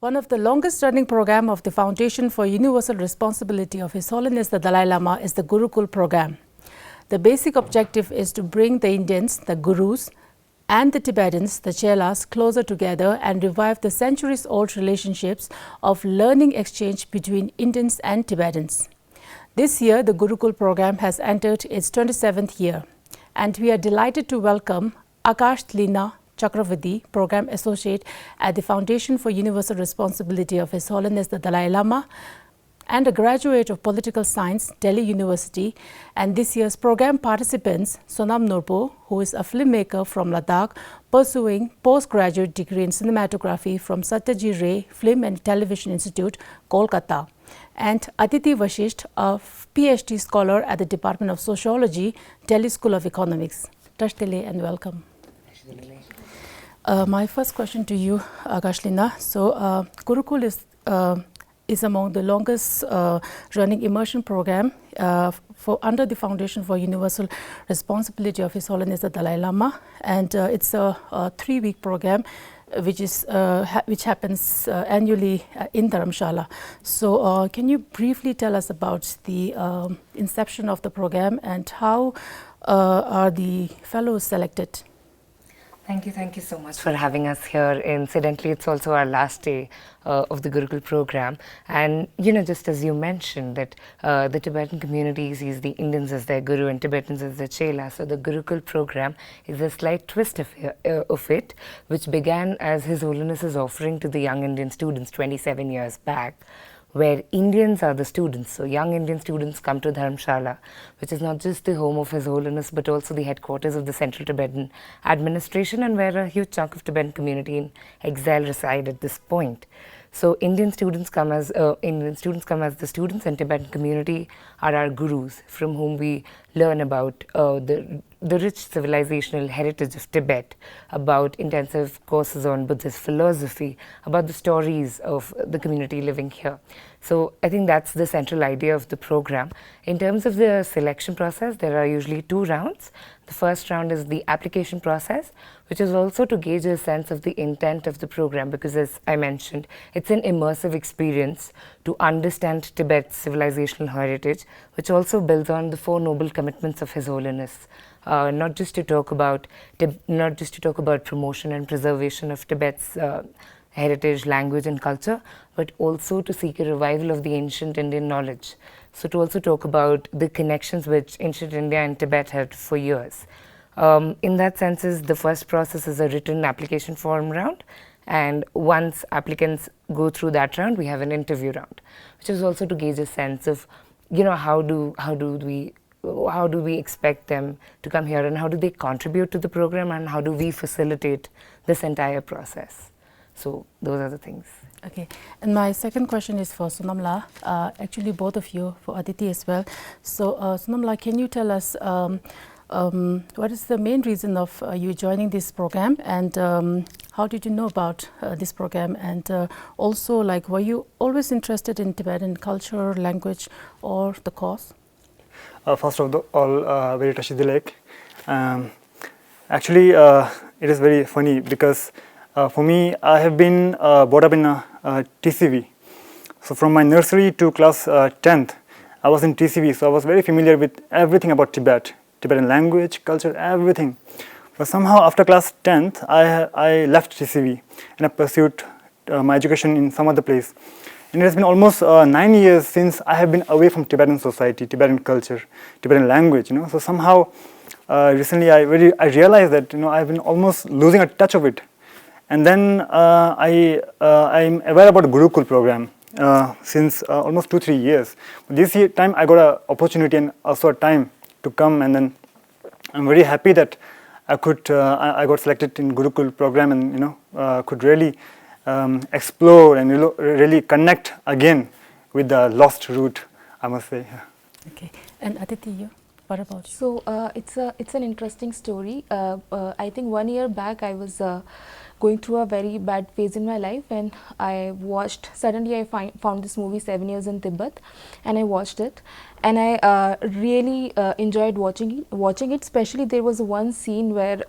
One of the longest running program of the Foundation for Universal Responsibility of His Holiness the Dalai Lama is the Gurukul program. The basic objective is to bring the Indians, the Gurus, and the Tibetans, the Chelas, closer together and revive the centuries-old relationships of learning exchange between Indians and Tibetans. This year, the Gurukul program has entered its 27th year, and we are delighted to welcome Akash Lina Chakravarti, Program Associate at the Foundation for Universal Responsibility of His Holiness the Dalai Lama, and a graduate of Political Science, Delhi University, and this year's program participants, Sonam Nurpo, who is a filmmaker from Ladakh, pursuing postgraduate degree in cinematography from Satyaji Ray Film and Television Institute, Kolkata, and Aditi Vashisht, a PhD scholar at the Department of Sociology, Delhi School of Economics. Tashtele and welcome. My first question to you, Akashlina. So, Gurukul is among the longest running immersion program under the Foundation for Universal Responsibility of His Holiness the Dalai Lama, and it's a 3-week program which happens annually in Dharamshala. So, can you briefly tell us about the inception of the program and how are the fellows selected? Thank you so much for having us here. Incidentally, it's also our last day of the Gurukul program. And, just as you mentioned that the Tibetan community sees the Indians as their Guru and Tibetans as their Chela. So the Gurukul program is a slight twist of it, which began as His Holiness's offering to the young Indian students 27 years back, where Indians are the students. So young Indian students come to Dharamshala, which is not just the home of His Holiness, but also the headquarters of the Central Tibetan Administration, and where a huge chunk of Tibetan community in exile reside at this point. So Indian students come as the students, and Tibetan community are our gurus, from whom we learn about the rich civilizational heritage of Tibet, about intensive courses on Buddhist philosophy, about the stories of the community living here. So I think that's the central idea of the program. In terms of the selection process, there are usually 2 rounds. The first round is the application process, which is also to gauge a sense of the intent of the program, because as I mentioned, it's an immersive experience to understand Tibet's civilizational heritage, which also builds on the 4 noble commitments of His Holiness. Not just to talk about promotion and preservation of Tibet's heritage, language and culture, but also to seek a revival of the ancient Indian knowledge. So to also talk about the connections which ancient India and Tibet had for years. In that sense, the first process is a written application form round, and once applicants go through that round, we have an interview round, which is also to gauge a sense of, how do we expect them to come here, and how do they contribute to the program, and how do we facilitate this entire process. So those are the things. Okay, and my second question is for Sonamla, actually both of you, for Aditi as well. So Sonamla, can you tell us what is the main reason of you joining this program, and how did you know about this program, and also were you always interested in Tibetan culture, language, or the cause? First of all, very Tashidilek. Actually, it is very funny because for me, I have been brought up in TCV. So from my nursery to class 10th, I was in TCV. So I was very familiar with everything about Tibet, Tibetan language, culture, everything. But somehow after class 10th, I left TCV and I pursued my education in some other place. And it has been almost 9 years since I have been away from Tibetan society, Tibetan culture, Tibetan language. So somehow recently I realized that I've been almost losing a touch of it. And then I'm aware about the Gurukul program since almost 2-3 years. This time I got an opportunity and also a time to come, and then I'm very happy that I got selected in Gurukul program, and could really explore and really connect again with the lost route, I must say. Okay, and Aditi, you? What about you? So it's an interesting story. I think 1 year back I was going through a very bad phase in my life, and suddenly I found this movie 7 Years in Tibet, and I watched it, and I really enjoyed watching it. Especially there was one scene where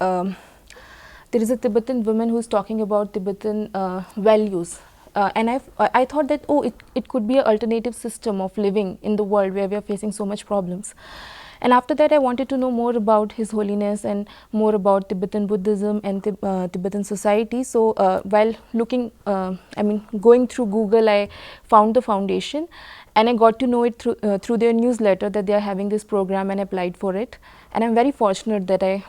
there is a Tibetan woman who's talking about Tibetan values, I thought that, oh, it could be an alternative system of living in the world where we are facing so much problems. And after that, I wanted to know more about His Holiness and more about Tibetan Buddhism and Tibetan society. So while looking, going through Google, I found the foundation, and I got to know it through their newsletter that they are having this program, and applied for it. And I'm very fortunate that I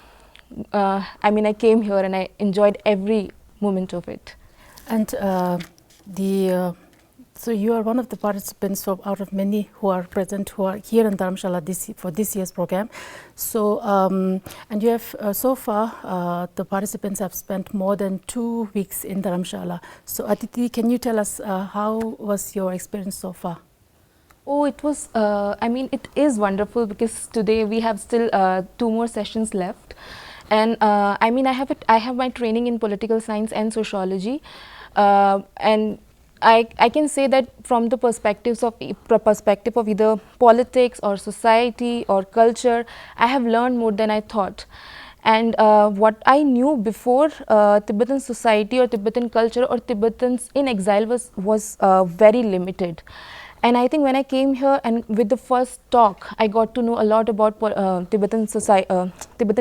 came here and I enjoyed every moment of it. And so you are one of the participants out of many who are present, who are here in Dharamshala for this year's program. So, and you have so far, the participants have spent more than 2 weeks in Dharamshala. So Aditi, can you tell us how was your experience so far? Oh, it was, it is wonderful, because today we have still 2 more sessions left. And I have my training in political science and sociology. And I can say that from the perspective of either politics or society or culture, I have learned more than I thought. And what I knew before Tibetan society or Tibetan culture or Tibetans in exile was very limited. And I think when I came here and with the first talk, I got to know a lot about Tibetan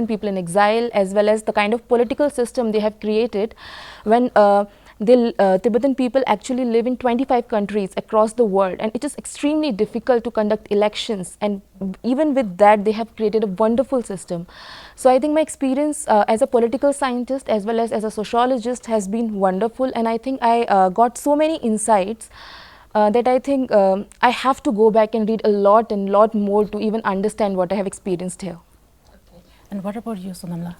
people in exile, as well as the kind of political system they have created when Tibetan people actually live in 25 countries across the world, and it is extremely difficult to conduct elections, and even with that they have created a wonderful system. So I think my experience as a political scientist as well as a sociologist has been wonderful, and I think I got so many insights that I think I have to go back and read a lot more to even understand what I have experienced here. Okay. And what about you, Sonamla?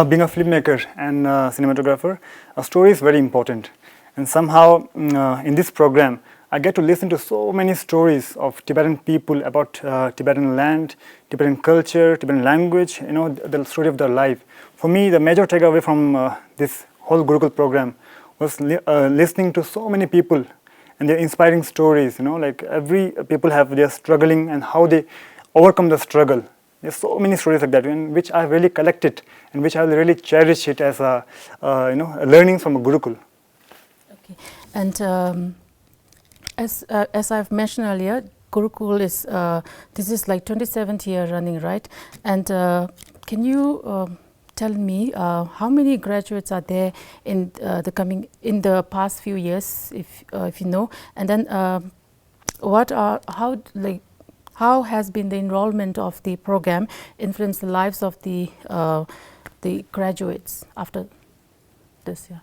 Being a filmmaker and cinematographer, a story is very important. And somehow in this program, I get to listen to so many stories of Tibetan people about Tibetan land, Tibetan culture, Tibetan language, the story of their life. For me, the major takeaway from this whole Gurukul program was listening to so many people and their inspiring stories, like every people have their struggling and how they overcome the struggle. There's so many stories like that, which I've really collected and which I will really cherish it as a learning from a Gurukul. Okay, and as I've mentioned earlier, Gurukul is this is like 27th year running, right? And can you tell me how many graduates are there in the past few years, if you know, and then how has been the enrollment of the program influenced the lives of the graduates after this year?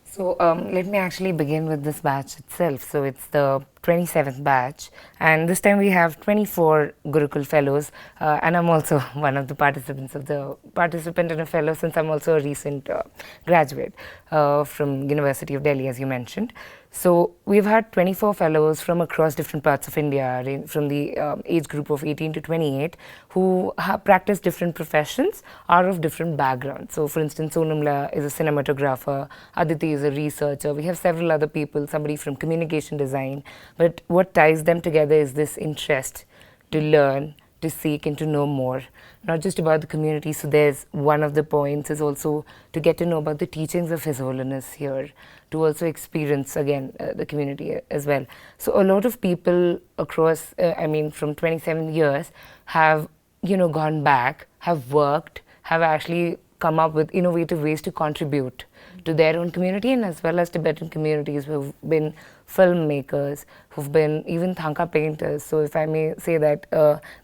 So let me actually begin with this batch itself. So it's the 27th batch, and this time we have 24 Gurukul fellows, and I'm also one of the participant and a fellow, since I'm also a recent graduate from University of Delhi, as you mentioned. So we've had 24 fellows from across different parts of India, from the age group of 18 to 28, who have practiced different professions, are of different backgrounds. So for instance, Sonamla is a cinematographer, Aditi is a researcher, we have several other people, somebody from communication design, but what ties them together is this interest to learn, to seek and to know more, not just about the community. So there's one of the points is also to get to know about the teachings of His Holiness here, to also experience again the community as well. So a lot of people across, from 27 years have, gone back, have worked, have actually come up with innovative ways to contribute to their own community, and as well as Tibetan communities who've been filmmakers, who've been even Thangka painters. So if I may say that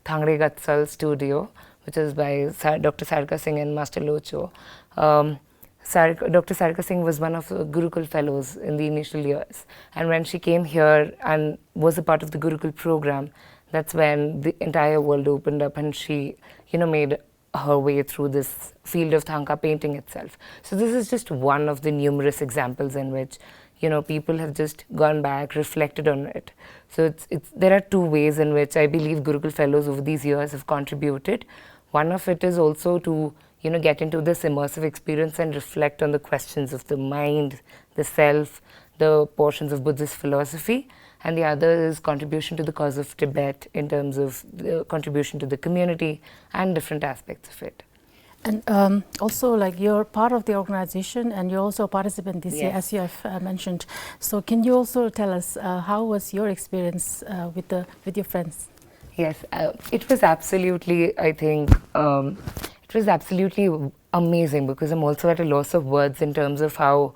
Thangre Gatsal studio, which is by Dr. Sarka Singh and Master Locho. Dr. Sarka Singh was one of the Gurukul fellows in the initial years, and when she came here and was a part of the Gurukul program, that's when the entire world opened up, and she, made her way through this field of Thangka painting itself. So this is just one of the numerous examples in which, people have just gone back, reflected on it. So there are 2 ways in which I believe Gurukul fellows over these years have contributed. One of it is also to, get into this immersive experience and reflect on the questions of the mind, the self, the portions of Buddhist philosophy. And the other is contribution to the cause of Tibet in terms of the contribution to the community and different aspects of it. And also, like, you're part of the organization and you're also a participant this year, as you have mentioned. So can you also tell us how was your experience with your friends? Yes, it was absolutely, I think, it was absolutely amazing, because I'm also at a loss of words in terms of how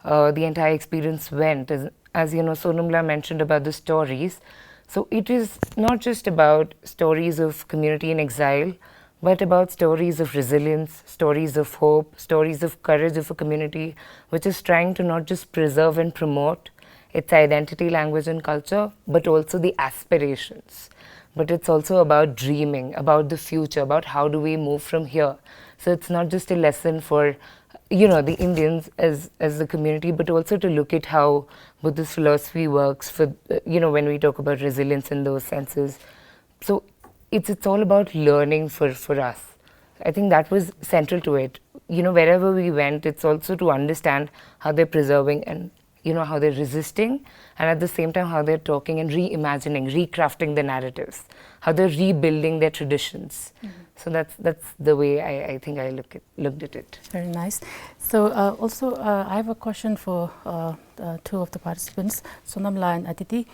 the entire experience went. As you know, Sonamla mentioned about the stories. So it is not just about stories of community in exile, but about stories of resilience, stories of hope, stories of courage of a community which is trying to not just preserve and promote its identity, language and culture, but also the aspirations. But it's also about dreaming, about the future, about how do we move from here. So it's not just a lesson for, the Indians as the community, but also to look at how Buddhist philosophy works for, when we talk about resilience in those senses. So it's all about learning for us. I think that was central to it. Wherever we went, it's also to understand how they're preserving and how they're resisting, and at the same time how they're talking and reimagining, recrafting the narratives, how they're rebuilding their traditions. So that's the way I think I looked at it. Very nice. So also I have a question for two of the participants, Sonamla and Aditi.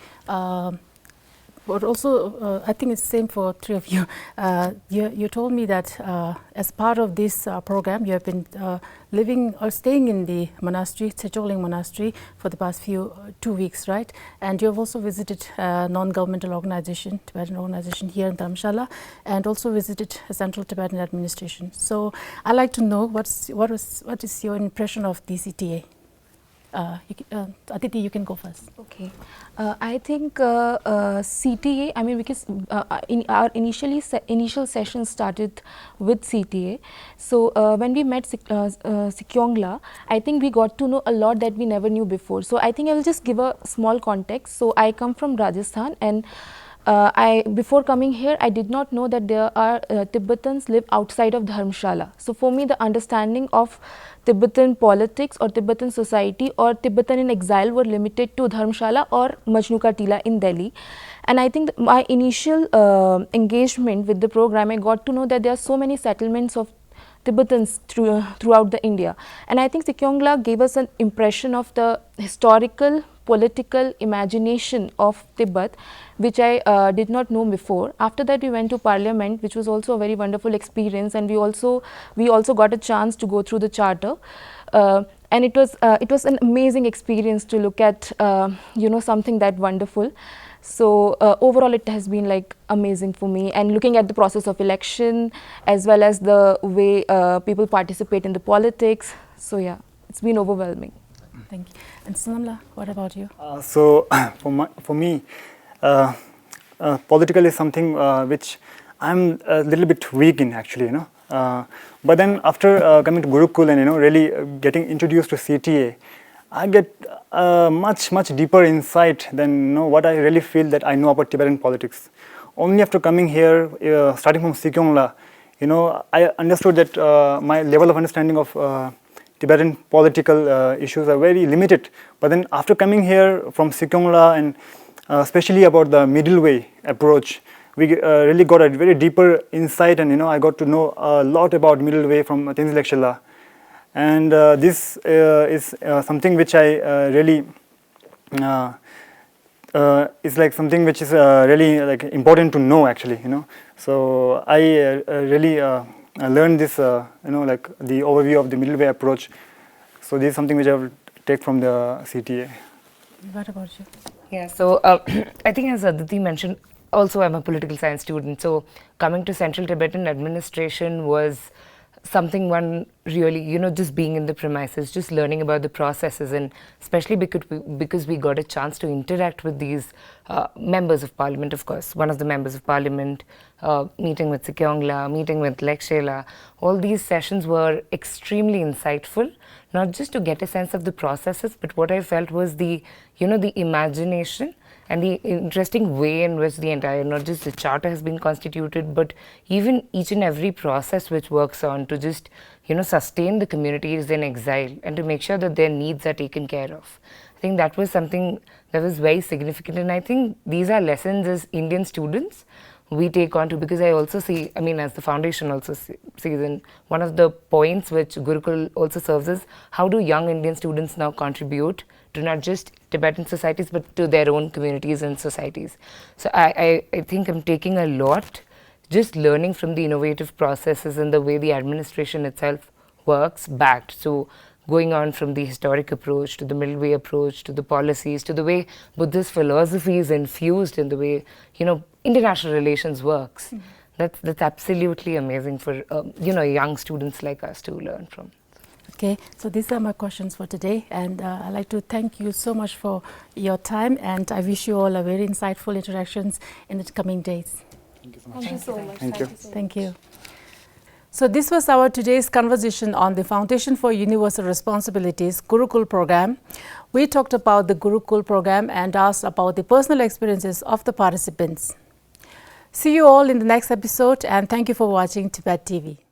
But also, I think it's the same for three of you. You told me that as part of this program, you have been living or staying in the monastery, Tsecholing Monastery, for the past 2 weeks, right? And you have also visited a non-governmental organization, Tibetan organization here in Dharamshala, and also visited a Central Tibetan Administration. So I'd like to know what is your impression of DCTA? Aditi, you can go first. Okay, I think CTA. I mean, because in our initial session started with CTA. So when we met Sikyongla, I think we got to know a lot that we never knew before. So I think I will just give a small context. So I come from Rajasthan, and before coming here, I did not know that there are Tibetans live outside of Dharamshala. So for me, the understanding of Tibetan politics or Tibetan society or Tibetan in exile were limited to Dharamshala or Majnu Ka Tila in Delhi. And I think my initial engagement with the program, I got to know that there are so many settlements of Tibetans throughout the India. And I think Sikyongla gave us an impression of the historical, political imagination of Tibet, which I did not know before. After that, we went to Parliament, which was also a very wonderful experience, and we also got a chance to go through the charter. And it was an amazing experience to look at something that wonderful. So overall, it has been like amazing for me, and looking at the process of election as well as the way people participate in the politics. So yeah, it's been overwhelming. Thank you. And Sonamla, what about you? So for me, political is something which I'm a little bit weak in, actually, but then after coming to Gurukul and really getting introduced to CTA, I get much deeper insight than what I really feel that I know about Tibetan politics. Only after coming here, starting from Sikyongla, I understood that my level of understanding of Tibetan political issues are very limited. But then after coming here from Sikyongla, and especially about the middle way approach, we really got a very deeper insight, and I got to know a lot about middle way from Tenzin Lekshela. And this is something which I really is like something which is really like important to know, actually. So I really learned this, like the overview of the middle way approach. So this is something which I will take from the CTA. What about you? Yeah, so I think as Aditi mentioned, also I'm a political science student. So coming to Central Tibetan Administration was something one really, just being in the premises, just learning about the processes, and especially because we got a chance to interact with these members of parliament, of course. One of the members of parliament, meeting with Sikyongla, meeting with Lekshela, all these sessions were extremely insightful, not just to get a sense of the processes, but what I felt was the imagination and the interesting way in which the entire, not just the charter has been constituted, but even each and every process which works on to just, sustain the communities in exile and to make sure that their needs are taken care of. I think that was something that was very significant, and I think these are lessons as Indian students we take on to, because I also see, I mean, as the foundation also sees, and one of the points which Gurukul also serves is how do young Indian students now contribute to not just Tibetan societies but to their own communities and societies. So I think I'm taking a lot, just learning from the innovative processes and the way the administration itself works back. So going on from the historic approach to the middle way approach to the policies to the way Buddhist philosophy is infused in the way, you know, international relations works. That's absolutely amazing for you know, young students like us to learn from. Okay, so these are my questions for today, and I'd like to thank you so much for your time, and I wish you all a very insightful interactions in the coming days. Thank you so much. Thank you so much. Thank you. Thank you. So this was our today's conversation on the Foundation for Universal Responsibilities Gurukul program. We talked about the Gurukul program and asked about the personal experiences of the participants. See you all in the next episode, and thank you for watching Tibettv.